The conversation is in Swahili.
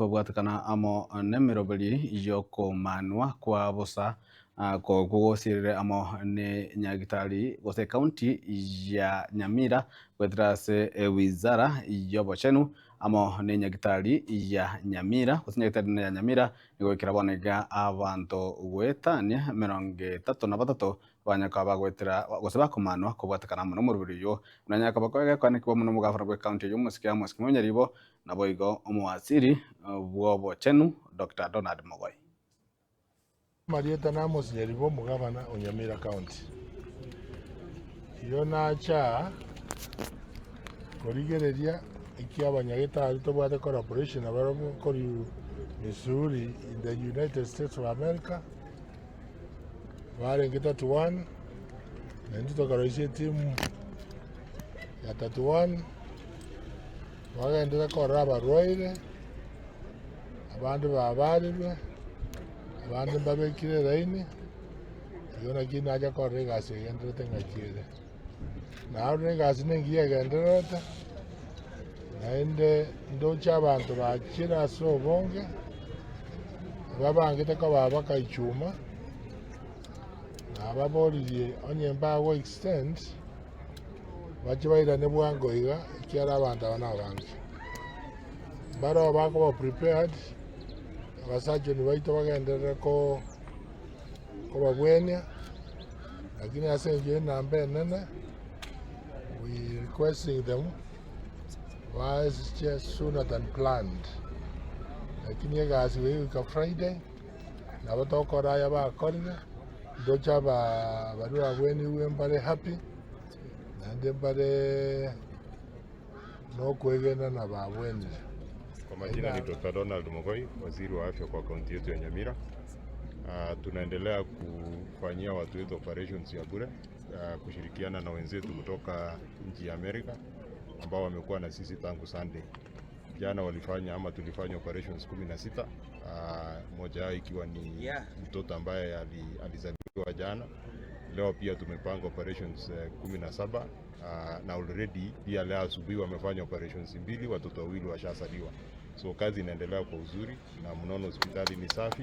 kobwatikana amo nemirobeli yoko manwa kwa bosa ko gugosirire amo ne nyagitari gose county ya Nyamira kwetrase wizara yobochenu amo ne nyagitari ya Nyamira gose nyagitari ya Nyamira igwikira bonega abantu gwetania 33 banyaka bagwetera gose bakomanwa kobwatikana amo nomurubiri yo nanyaka bakwege kwanikwa muno mugafara gwe county y'umusikia munyaribo nabo igo omuwaziri bwobochenu Dr. Donald Mogoi. Marieta Namos Nyaribo mugavana Nyamira County. Iyo nacha korigereria iki abanyagitari tobwate collaboration abaromo kori Missouri in the United States of America. Barengeta 31 nandi tokaroise timu ya 31 wagaendera kora abarwaire abandi babarirwe abandi babekire raini yona kina aja kora gasi enderete ngakire naho gasi nengiye genderete naende ndocha abantu bakira so bonge babangite ko babaka ichuma ababoririe onye mbago extend bachibaira ne bwango iga ikiara abantu abana bangi baro bako prepared abasajo ni baito bagenderera ko babwenya lakini asenje nambe nene we requesting them was just sooner than planned lakini gazi we ka Friday na batoko raya ba korina docha bari abweni we mbare happy nande mbare no kwegena na babweni. Kwa majina ni Dr. Donald Mogoi, waziri wa afya kwa kaunti yetu ya Nyamira. Tunaendelea kufanyia watu wetu operations ya bure, kushirikiana na wenzetu kutoka nchi ya Amerika ambao wamekuwa na sisi tangu Sunday. Jana tulifanya operations 16, moja yao ikiwa ni mtoto ambaye alizaliwa jana. Leo pia tumepanga operations 17 na already pia leo asubuhi wamefanya operations 2, watoto wawili washasaliwa. So kazi inaendelea kwa uzuri na mnono hospitali ni safi.